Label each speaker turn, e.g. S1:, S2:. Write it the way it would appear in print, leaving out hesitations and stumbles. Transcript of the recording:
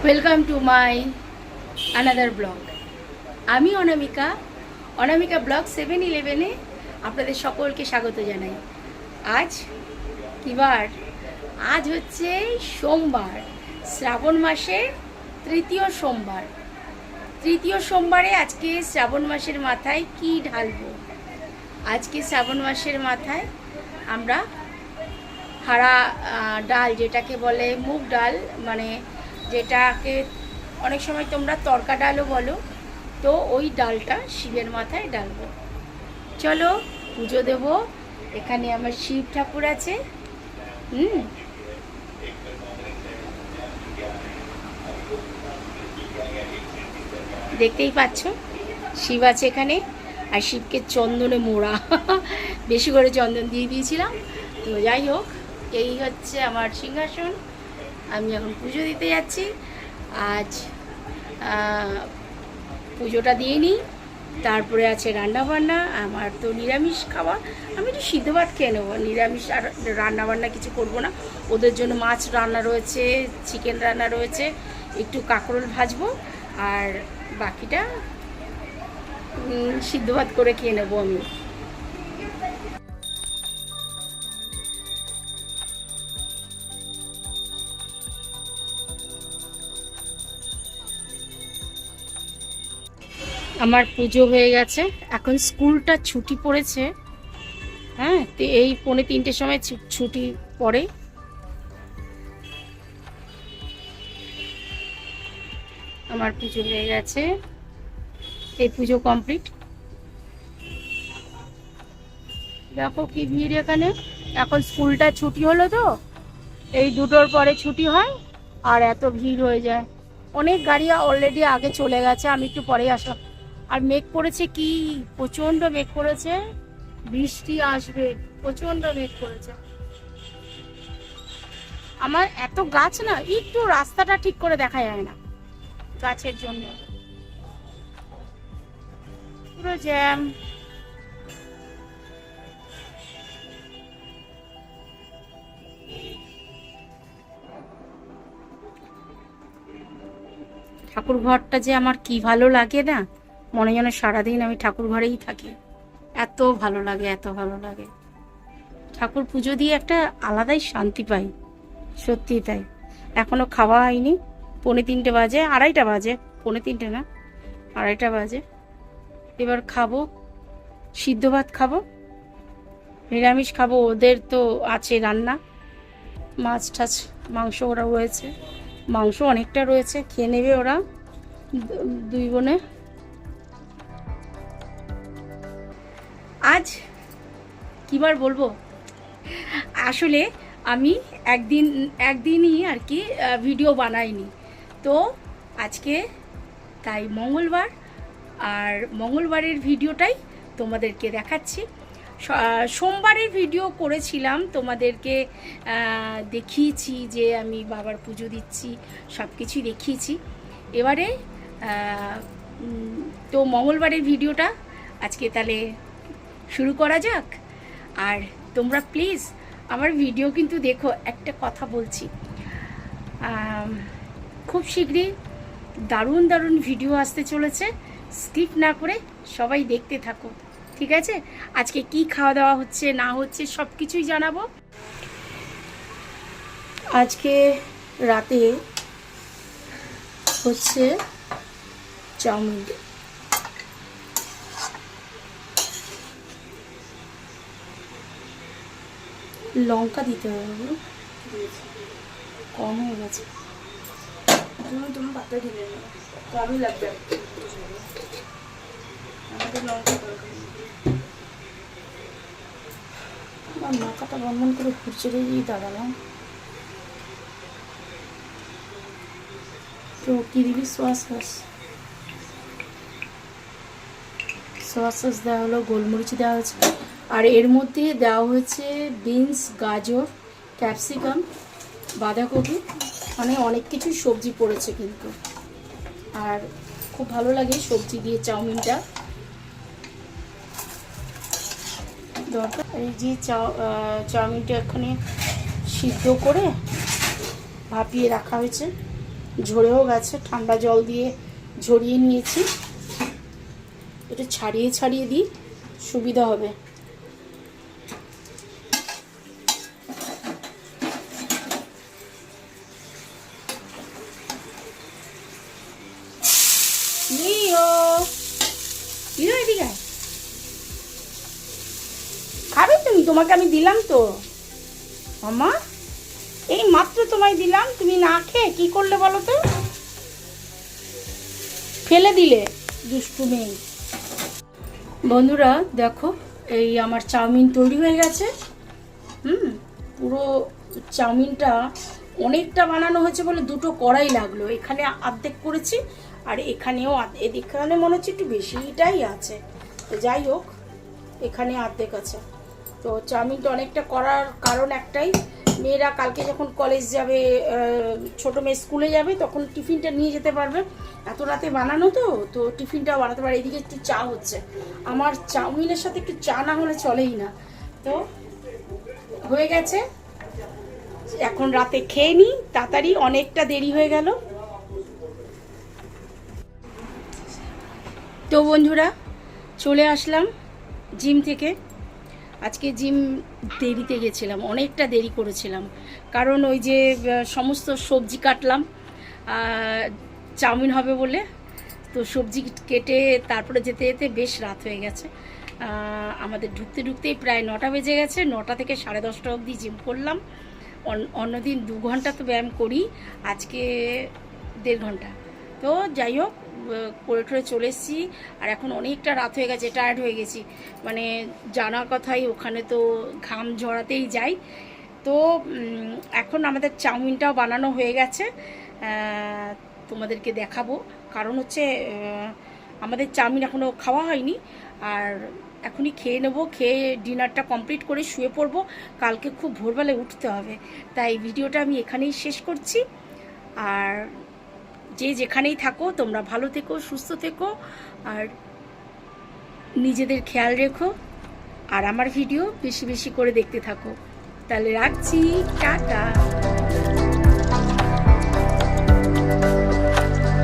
S1: Welcome to my another blog. আমি অনামিকা, অনামিকা blog 7-11-এ আপনাদের সকলকে স্বাগত জানাই। আজ কি বার? আজ হচ্ছে সোমবার, শ্রাবণ মাসের তৃতীয় সোমবার। তৃতীয় সোমবারে আজকে শ্রাবণ মাসের মাথায় কি ঢালবো? আজকে শ্রাবণ মাসের মাথায় আমরা হারা ডাল, যেটাকে বলে মুগ ডাল, মানে যেটাকে অনেক সময় তোমরা তরকা ডালও বলো, তো ওই ডালটা শিবের মাথায় ডালবো। চলো পুজো দেব। এখানে আমার শিব ঠাকুর আছে। দেখতেই পাচ্ছ শিব আছে এখানে, আর শিবকে চন্দনে মোড়া বেশি করে চন্দন দিয়ে দিয়েছিলাম। তো যাই হোক, এই হচ্ছে আমার সিংহাসন। আমি এখন পুজো দিতে যাচ্ছি। আজ পুজোটা দিয়ে নিই, তারপরে আছে রান্নাবান্না। আমার তো নিরামিষ খাওয়া, আমি একটু সিদ্ধ ভাত খেয়ে নেবো। নিরামিষ আর রান্নাবান্না কিছু করব না। ওদের জন্য মাছ রান্না রয়েছে, চিকেন রান্না রয়েছে, একটু কাঁকরোল ভাজবো, আর বাকিটা সিদ্ধ ভাত করে খেয়ে নেবো আমি। আমার পুজো হয়ে গেছে, এখন স্কুলটা ছুটি পড়েছে। হ্যাঁ, তো এই 2:45-এর সময় ছুটি পড়ে। আমার পুজো হয়ে গেছে, এই পুজো কমপ্লিট। দেখো কি ভিড় এখানে। এখন স্কুলটা ছুটি হলো, তো এই 2টোর পরে ছুটি হয়, আর এত ভিড় হয়ে যায়। অনেক গাড়ি অলরেডি আগে চলে গেছে, আমি একটু পরেই আসলাম। আর মেঘ পড়েছে, কি প্রচণ্ড মেঘ পড়েছে, বৃষ্টি আসবে, প্রচণ্ড মেঘ পড়েছে। আমার এত গাছ না, একটু রাস্তাটা ঠিক করে দেখা যায় না গাছের জন্য, পুরো জ্যাম। ঠাকুর ঘরটা যে আমার কি ভালো লাগে না, মনে যেন সারাদিন আমি ঠাকুর ঘরেই থাকি। এত ভালো লাগে, এত ভালো লাগে। ঠাকুর পুজো দিয়ে একটা আলাদাই শান্তি পাই, সত্যি তাই। এখনো খাওয়া হয়নি, 2:45 বাজে, 2:30 বাজে, 2:45 না, 2:30 বাজে। এবার খাবো, সিদ্ধ ভাত খাবো, নিরামিষ খাবো। ওদের তো আছে রান্না, মাছ টাছ মাংস ওরা রয়েছে, মাংস অনেকটা রয়েছে, খেয়ে নেবে ওরা দুই বোনে। আজ কিবার বলবো, আসলে আমি একদিনই আর কি ভিডিও বানাইনি, তো আজকে তাই মঙ্গলবার, আর মঙ্গলবারের ভিডিওটাই তোমাদেরকে দেখাচ্ছি। সোমবারের ভিডিও করেছিলাম, তোমাদেরকে দেখিয়েছি যে আমি বাবার পুজো দিচ্ছি, সব কিছুই দেখিয়েছি। এবারে তো মঙ্গলবারের ভিডিওটা আজকে তাহলে শুরু করা যাক। আর তোমরা প্লিজ আমার ভিডিও কিন্তু দেখো। একটা কথা বলছি, খুব শীঘ্রই দারুণ দারুণ ভিডিও আসতে চলেছে, স্কিপ না করে সবাই দেখতে থাকো, ঠিক আছে? আজকে কি খাওয়া দাওয়া হচ্ছে না হচ্ছে সব কিছুই জানাবো। আজকে রাতে হচ্ছে চাউমিন। লঙ্কা দিতে হবে, কম হয়ে গেছে।
S2: তুমি পাতা দিলে না, কমই লাগবে। আমাদের লঙ্কা দরকার।
S1: আমার মাথাটা বন্ধন করে ঘুরছে দিয়ে দাঁড়ালাম। তো কি দিবি? সোয়া সস দেওয়া হলো, গোলমরিচ দেওয়া হয়েছে, আর এর মধ্যে দেওয়া হয়েছে বিনস, গাজর, ক্যাপসিকাম, বাঁধাকপি, মানে অনেক কিছু সবজি পড়েছে কিন্তু। আর খুব ভালো লাগে সবজি দিয়ে চাউমিনটা। দরকার এই যে চাউমিনটা এখানে সিদ্ধ করে ভাপিয়ে রাখা হয়েছে, ঝরেও গেছে, ঠান্ডা জল দিয়ে ঝরিয়ে নিয়েছি। এটা ছাড়িয়ে ছাড়িয়ে দিই, সুবিধা হবে। এদিকে খাবে তুমি? তোমাকে আমি দিলাম তো মামা, এই মাত্র তোমায় দিলাম, তুমি না খেয়ে কি করলে বলো তো? ফেলে দিলে, দুষ্টু মেয়ে। বন্ধুরা দেখো, এই আমার চাউমিন তৈরি হয়ে গেছে। পুরো চাউমিনটা অনেকটা বানানো হয়েছে বলে দুটো কড়াই লাগলো। এখানে অর্ধেক করেছি আর এখানেও এখানে মনে হচ্ছে একটু বেশিটাই আছে, তো যাই হোক এখানে অর্ধেক আছে। তো চাউমিনটা অনেকটা করার কারণ একটাই, মেয়েরা কালকে যখন কলেজ যাবে, ছোটো মেয়ে স্কুলে যাবে, তখন টিফিনটা নিয়ে যেতে পারবে। এত রাতে বানানো তো টিফিনটাও বানাতে পারে। এদিকে একটু চা হচ্ছে, আমার চাউমিনের সাথে একটু চা না হলে চলেই না। তো হয়ে গেছে, এখন রাতে খেয়ে নিই তাড়াতাড়ি, অনেকটা দেরি হয়ে গেল। তো বন্ধুরা চলে আসলাম জিম থেকে। আজকে জিম দেরিতে গেছিলাম, অনেকটা দেরি করেছিলাম, কারণ ওই যে সমস্ত সবজি কাটলাম চাউমিন হবে বলে। তো সবজি কেটে তারপরে যেতে যেতে বেশ রাত হয়ে গেছে। আমাদের ঢুকতে ঢুকতেই প্রায় 9টা বেজে গেছে। 9টা থেকে 10:30 অবধি জিম করলাম। অন্যদিন 2 ঘন্টা তো ব্যায়াম করি, আজকে 1.5 ঘন্টা। তো যাই হোক করে টরে চলে এসেছি, আর এখন অনেকটা রাত হয়ে গেছে, টায়ার্ড হয়ে গেছি। মানে জানা কথাই, ওখানে তো ঘাম ঝরাতেই যাই। তো এখন আমাদের চাউমিনটাও বানানো হয়ে গেছে, তোমাদেরকে দেখাবো। কারণ হচ্ছে আমাদের চাউমিন এখনও খাওয়া হয়নি, আর এখনই খেয়ে নেবো, খেয়ে ডিনারটা কমপ্লিট করে শুয়ে পড়বো। কালকে খুব ভোরবেলায় উঠতে হবে, তাই ভিডিওটা আমি এখানেই শেষ করছি। আর যে যেখানেই থাকো তোমরা ভালো থেকো, সুস্থ থেকো, আর নিজেদের খেয়াল রেখো, আর আমার ভিডিও বেশি বেশি করে দেখতে থাকো। তাহলে রাখছি, টাটা।